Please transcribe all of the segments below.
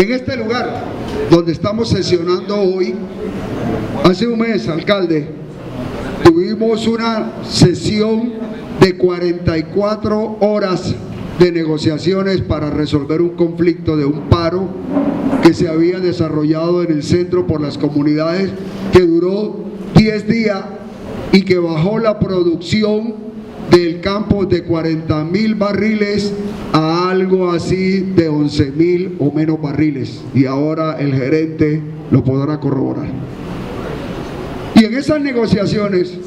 En este lugar donde estamos sesionando hoy, hace un mes, alcalde, tuvimos una sesión de 44 horas de negociaciones para resolver un conflicto de un paro que se había desarrollado en el centro por las comunidades, que duró 10 días y que bajó la producción del campo de 40.000 barriles a algo así de 11.000 o menos barriles, y ahora el gerente lo podrá corroborar. Y en esas negociaciones,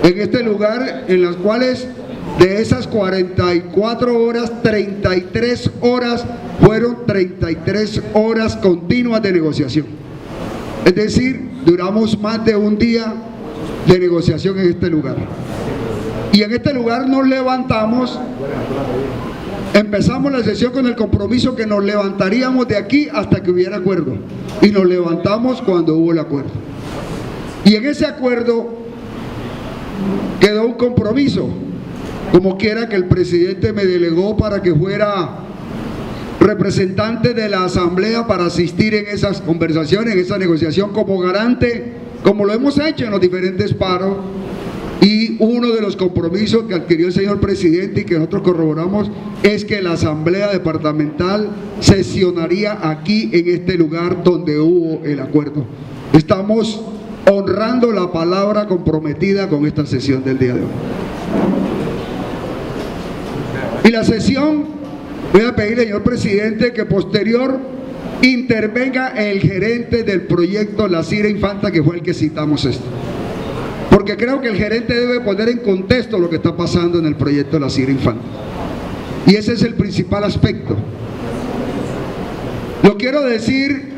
en este lugar, en las cuales de esas 44 horas, 33 horas fueron 33 horas continuas de negociación. Es decir, duramos más de un día de negociación en este lugar. Y en este lugar nos levantamos, empezamos la sesión con el compromiso que nos levantaríamos de aquí hasta que hubiera acuerdo. Y nos levantamos cuando hubo el acuerdo. Y en ese acuerdo quedó un compromiso, como quiera que el presidente me delegó para que fuera representante de la asamblea para asistir en esas conversaciones, en esa negociación como garante, como lo hemos hecho en los diferentes paros. Y uno de los compromisos que adquirió el señor presidente y que nosotros corroboramos es que la asamblea departamental sesionaría aquí en este lugar donde hubo el acuerdo. Estamos honrando la palabra comprometida con esta sesión del día de hoy. Y la sesión, voy a pedirle, señor presidente, que posterior intervenga el gerente del proyecto La Cira Infanta, que fue el que citamos esto. Porque creo que el gerente debe poner en contexto lo que está pasando en el proyecto La Cira Infanta. Y ese es el principal aspecto. Lo quiero decir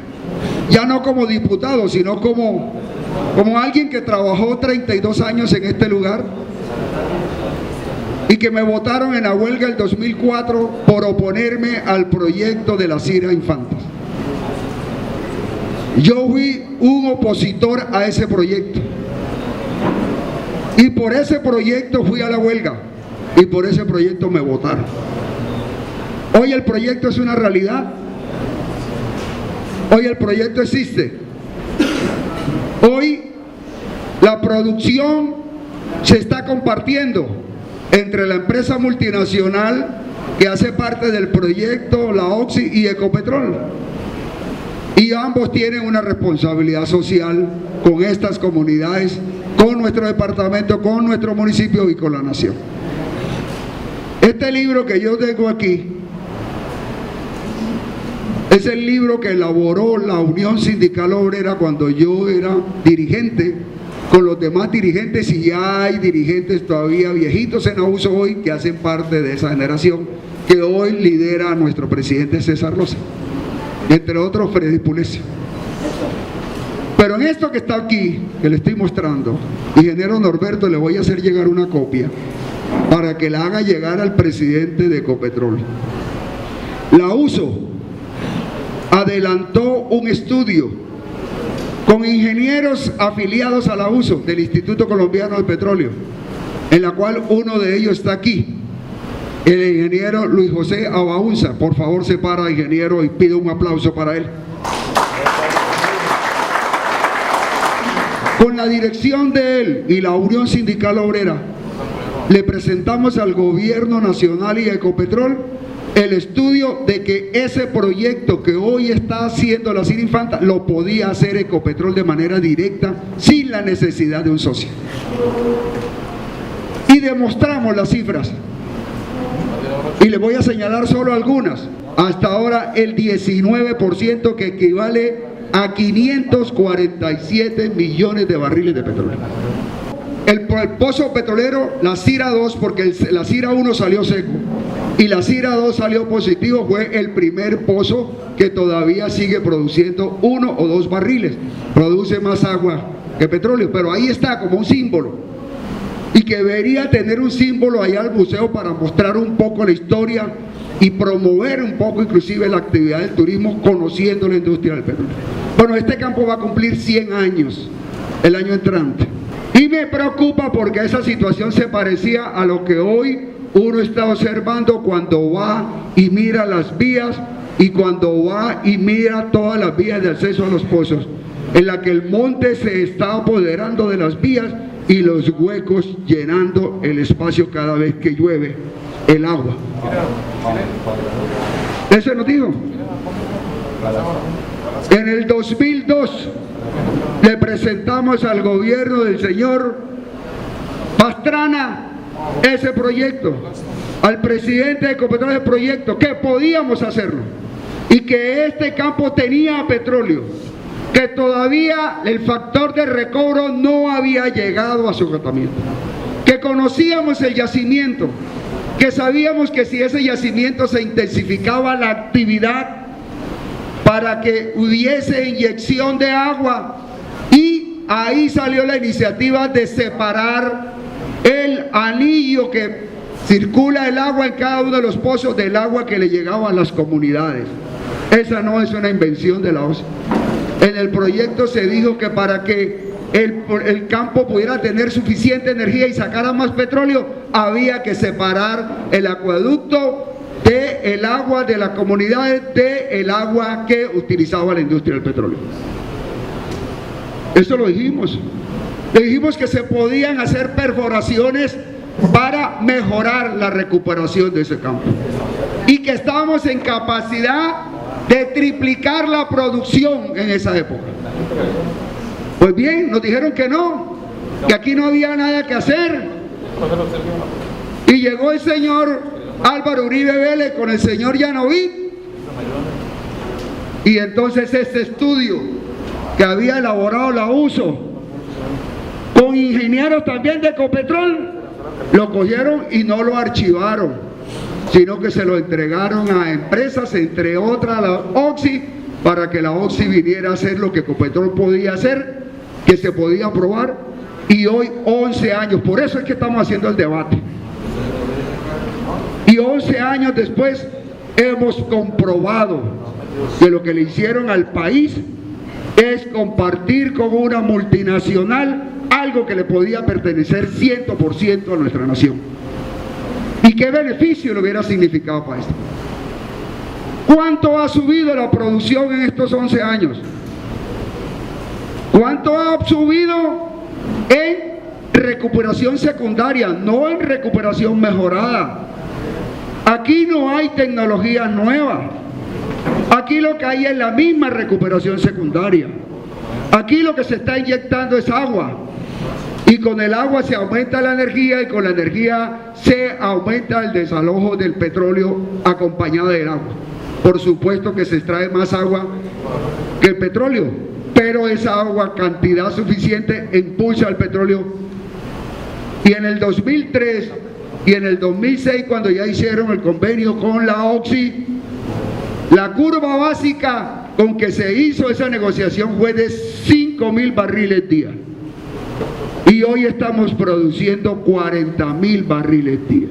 ya no como diputado, sino como alguien que trabajó 32 años en este lugar y que me votaron en la huelga del 2004 por oponerme al proyecto de La Cira Infanta. Yo fui un opositor a ese proyecto. Y por ese proyecto fui a la huelga y por ese proyecto me votaron. Hoy el proyecto es una realidad. Hoy el proyecto existe. Hoy la producción se está compartiendo entre la empresa multinacional que hace parte del proyecto, la Oxy y Ecopetrol. Y ambos tienen una responsabilidad social con estas comunidades, con nuestro departamento, con nuestro municipio y con la nación. Este libro que yo tengo aquí es el libro que elaboró la Unión Sindical Obrera cuando yo era dirigente, con los demás dirigentes, y ya hay dirigentes todavía viejitos en abuso hoy que hacen parte de esa generación que hoy lidera a nuestro presidente César Loza, entre otros Freddy Pulesio. Pero en esto que está aquí, que le estoy mostrando, ingeniero Norberto, le voy a hacer llegar una copia para que la haga llegar al presidente de Ecopetrol. La USO adelantó un estudio con ingenieros afiliados a la USO del Instituto Colombiano de Petróleo, en la cual uno de ellos está aquí, el ingeniero Luis José Abaunza. Por favor, se para, ingeniero, y pido un aplauso para él. Con la dirección de él y la Unión Sindical Obrera, le presentamos al Gobierno Nacional y a Ecopetrol el estudio de que ese proyecto que hoy está haciendo La Cira Infanta lo podía hacer Ecopetrol de manera directa, sin la necesidad de un socio. Y demostramos las cifras. Y les voy a señalar solo algunas. Hasta ahora el 19%, que equivale a 547 millones de barriles de petróleo. El pozo petrolero, la Cira 2, porque la Cira 1 salió seco y la Cira 2 salió positivo, fue el primer pozo que todavía sigue produciendo 1 o 2 barriles. Produce más agua que petróleo, pero ahí está como un símbolo. Y que debería tener un símbolo allá al museo para mostrar un poco la historia y promover un poco inclusive la actividad del turismo, conociendo la industria del petróleo. Bueno, este campo va a cumplir 100 años el año entrante. Y me preocupa porque esa situación se parecía a lo que hoy uno está observando cuando va y mira las vías y cuando va y mira todas las vías de acceso a los pozos, en la que el monte se está apoderando de las vías y los huecos llenando el espacio cada vez que llueve el agua. Eso nos dijo. En el 2002 le presentamos al gobierno del señor Pastrana ese proyecto, al presidente de Ecopetrol ese proyecto, que podíamos hacerlo y que este campo tenía petróleo, que todavía el factor de recobro no había llegado a su agotamiento, que conocíamos el yacimiento, que sabíamos que si ese yacimiento se intensificaba la actividad para que hubiese inyección de agua, y ahí salió la iniciativa de separar el anillo que circula el agua en cada uno de los pozos del agua que le llegaba a las comunidades. Esa no es una invención de la OCI. En el proyecto se dijo que para que el campo pudiera tener suficiente energía y sacara más petróleo, había que separar el acueducto del agua de las comunidades del agua que utilizaba la industria del petróleo. Eso lo dijimos. Le dijimos que se podían hacer perforaciones para mejorar la recuperación de ese campo y que estábamos en capacidad de triplicar la producción en esa época. Pues bien, nos dijeron que no, que aquí no había nada que hacer, y llegó el señor Álvaro Uribe Vélez con el señor Yanoví, y entonces este estudio que había elaborado la USO con ingenieros también de Ecopetrol, lo cogieron y no lo archivaron, sino que se lo entregaron a empresas, entre otras la OXI, para que la OXI viniera a hacer lo que Ecopetrol podía hacer, que se podía aprobar. Y hoy, 11 años, por eso es que estamos haciendo el debate, y 11 años después hemos comprobado que lo que le hicieron al país es compartir con una multinacional algo que le podía pertenecer 100% a nuestra nación. ¿Y qué beneficio le hubiera significado para esto? ¿Cuánto ha subido la producción en estos 11 años? ¿Cuánto ha subido en recuperación secundaria, no en recuperación mejorada? Aquí no hay tecnología nueva. Aquí lo que hay es la misma recuperación secundaria. Aquí lo que se está inyectando es agua, y con el agua se aumenta la energía, y con la energía se aumenta el desalojo del petróleo acompañado del agua. Por supuesto que se extrae más agua que el petróleo, pero esa agua, cantidad suficiente, impulsa el petróleo. Y en el 2003 y en el 2006, cuando ya hicieron el convenio con la OXI, la curva básica con que se hizo esa negociación fue de 5.000 barriles día, y hoy estamos produciendo 40.000 barriles día.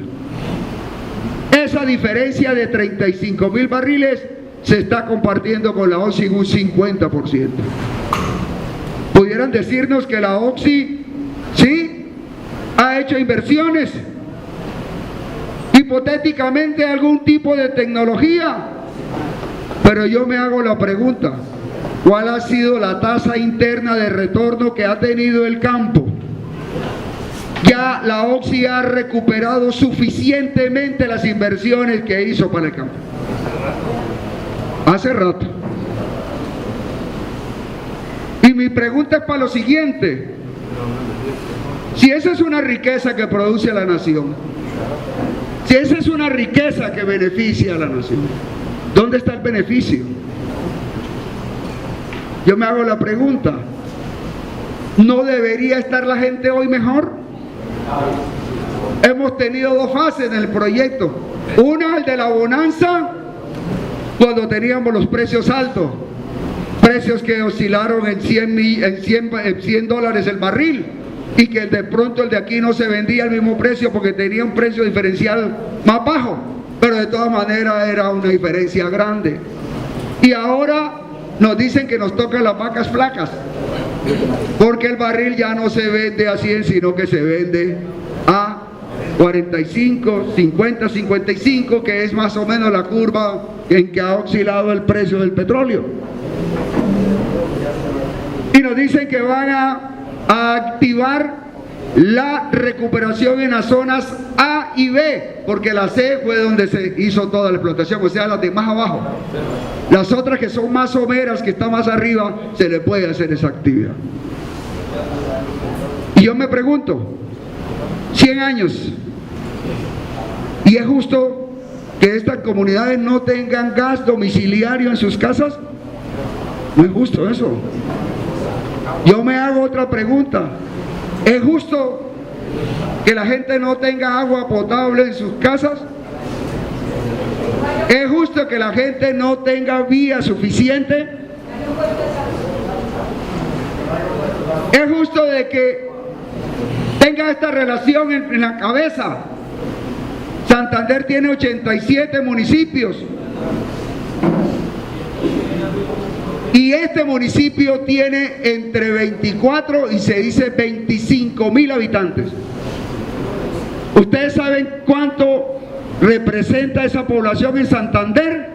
Esa diferencia de 35.000 barriles se está compartiendo con la OXI un 50%. Pudieran decirnos que la OXI sí ha hecho inversiones, hipotéticamente algún tipo de tecnología, pero yo me hago la pregunta: ¿cuál ha sido la tasa interna de retorno que ha tenido el campo? Ya la OXI ha recuperado suficientemente las inversiones que hizo para el campo. Hace rato. Y mi pregunta es para lo siguiente: si esa es una riqueza que produce la nación, si esa es una riqueza que beneficia a la nación, ¿dónde está el beneficio? Yo me hago la pregunta: ¿no debería estar la gente hoy mejor? Hemos tenido dos fases en el proyecto. Una, el de la bonanza, cuando teníamos los precios altos, precios que oscilaron en $100 el barril, y que de pronto el de aquí no se vendía al mismo precio porque tenía un precio diferencial más bajo, pero de todas maneras era una diferencia grande. Y ahora nos dicen que nos tocan las vacas flacas, porque el barril ya no se vende a 100, sino que se vende a 45, 50, 55, que es más o menos la curva en que ha oscilado el precio del petróleo. Y nos dicen que van a activar la recuperación en las zonas A y B, porque la C fue donde se hizo toda la explotación, o sea, las de más abajo. Las otras que son más someras, que están más arriba, se le puede hacer esa actividad. Y yo me pregunto, 100 años, ¿y es justo que estas comunidades no tengan gas domiciliario en sus casas? No es justo eso. Yo me hago otra pregunta. ¿Es justo que la gente no tenga agua potable en sus casas? ¿Es justo que la gente no tenga vía suficiente? ¿Es justo de que tenga esta relación en la cabeza? Santander tiene 87 municipios y este municipio tiene entre 24 y se dice 25.000 habitantes. ¿Ustedes saben cuánto representa esa población en Santander?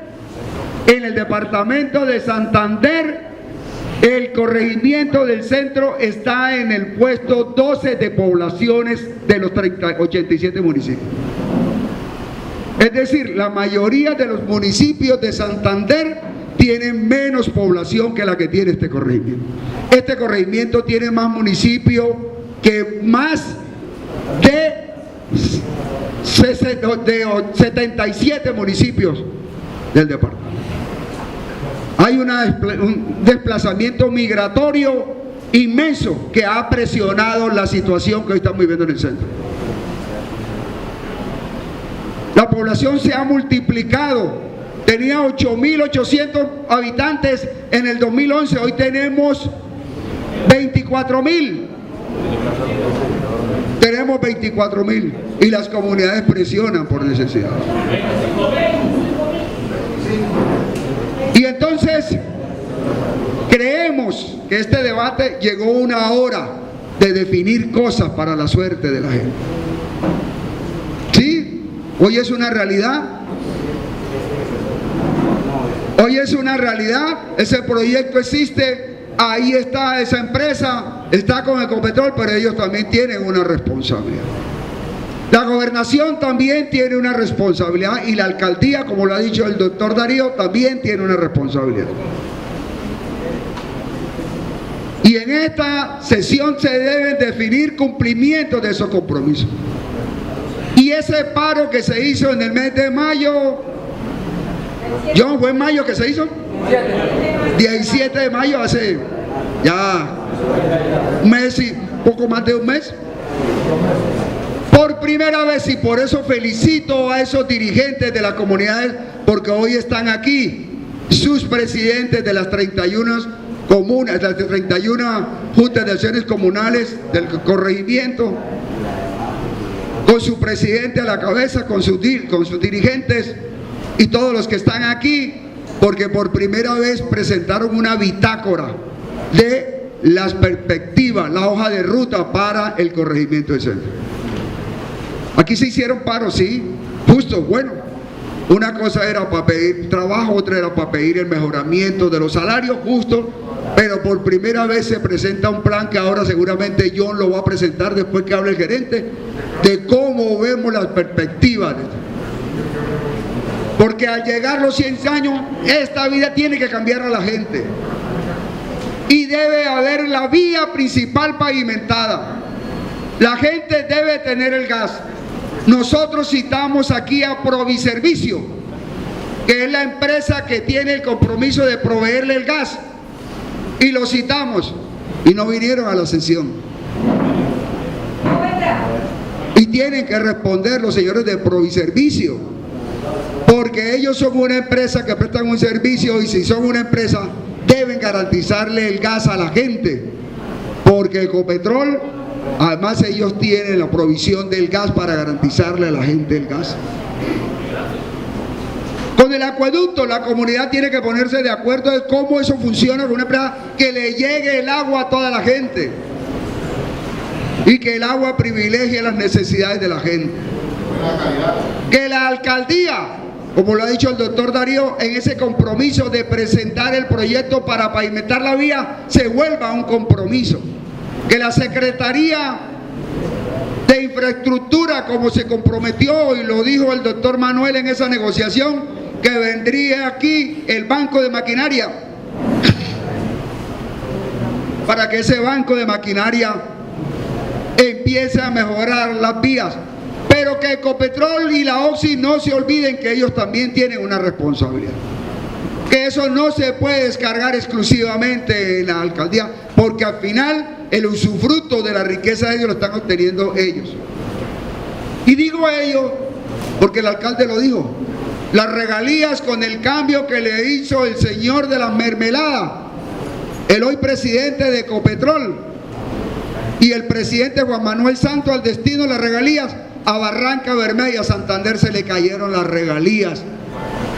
En el departamento de Santander, el corregimiento del centro está en el puesto 12 de poblaciones de los 87 municipios. Es decir, la mayoría de los municipios de Santander tienen menos población que la que tiene este corregimiento. Este corregimiento tiene más municipios que más de 77 municipios del departamento. Hay un desplazamiento migratorio inmenso que ha presionado la situación que hoy estamos viviendo en el centro. La población se ha multiplicado. Tenía 8.800 habitantes en el 2011, hoy tenemos 24.000. Tenemos 24.000 y las comunidades presionan por necesidad. Y entonces creemos que este debate llegó una hora de definir cosas para la suerte de la gente. ¿Sí? Hoy es una realidad. Hoy es una realidad, ese proyecto existe, ahí está esa empresa, está con Ecopetrol, pero ellos también tienen una responsabilidad. La gobernación también tiene una responsabilidad y la alcaldía, como lo ha dicho el doctor Darío, también tiene una responsabilidad. Y en esta sesión se deben definir cumplimientos de esos compromisos. Y ese paro que se hizo en el mes de mayo, John, ¿fue en mayo que se hizo? 17 de mayo, hace ya un mes y poco más de un mes. Por primera vez, y por eso felicito a esos dirigentes de las comunidades, porque hoy están aquí sus presidentes de las 31 comunas, las 31 juntas de acciones comunales del corregimiento, con su presidente a la cabeza, con sus dirigentes y todos los que están aquí, porque por primera vez presentaron una bitácora de las perspectivas, la hoja de ruta para el corregimiento del centro. Aquí se hicieron paros, sí, justo, bueno. Una cosa era para pedir trabajo, otra era para pedir el mejoramiento de los salarios justos, pero por primera vez se presenta un plan que ahora seguramente John lo va a presentar después que hable el gerente, de cómo vemos las perspectivas. Porque al llegar los 100 años, esta vida tiene que cambiar a la gente. Y debe haber la vía principal pavimentada. La gente debe tener el gas. Nosotros citamos aquí a Proviservicio, que es la empresa que tiene el compromiso de proveerle el gas. Y lo citamos y no vinieron a la sesión. Y tienen que responder los señores de Proviservicio, porque ellos son una empresa que prestan un servicio y si son una empresa deben garantizarle el gas a la gente, porque Ecopetrol, además ellos tienen la provisión del gas para garantizarle a la gente el gas. Con el acueducto la comunidad tiene que ponerse de acuerdo de cómo eso funciona con una empresa que le llegue el agua a toda la gente y que el agua privilegie las necesidades de la gente. que la alcaldía, como lo ha dicho el doctor Darío, en ese compromiso de presentar el proyecto para pavimentar la vía, se vuelva un compromiso. Que la Secretaría de Infraestructura, como se comprometió y lo dijo el doctor Manuel en esa negociación, que vendría aquí el banco de maquinaria, para que ese banco de maquinaria empiece a mejorar las vías. Pero que Ecopetrol y la OXI no se olviden que ellos también tienen una responsabilidad. Que eso no se puede descargar exclusivamente en la alcaldía, porque al final el usufructo de la riqueza de ellos lo están obteniendo ellos. Y digo ellos porque el alcalde lo dijo. Las regalías, con el cambio que le hizo el señor de la mermelada, el hoy presidente de Ecopetrol, y el presidente Juan Manuel Santos, al destino de las regalías, a Barranca Bermeja y a Santander se le cayeron las regalías,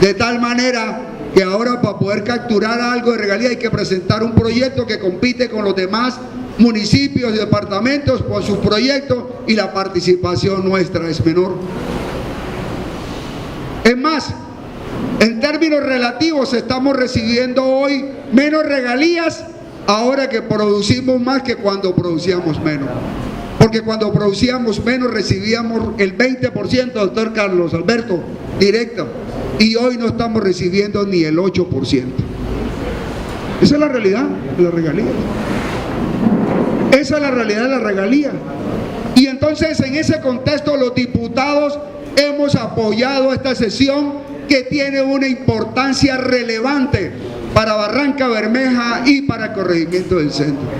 de tal manera que ahora, para poder capturar algo de regalía, hay que presentar un proyecto que compite con los demás municipios y departamentos por sus proyectos, y la participación nuestra es menor. Es más, en términos relativos estamos recibiendo hoy menos regalías ahora que producimos más que cuando producíamos menos. Porque cuando producíamos menos recibíamos el 20%, doctor Carlos Alberto, directo, y hoy no estamos recibiendo ni el 8%. Esa es la realidad de la regalía. Esa es la realidad de la regalía. Y entonces, en ese contexto, los diputados hemos apoyado esta sesión, que tiene una importancia relevante para Barranca Bermeja y para el corregimiento del centro.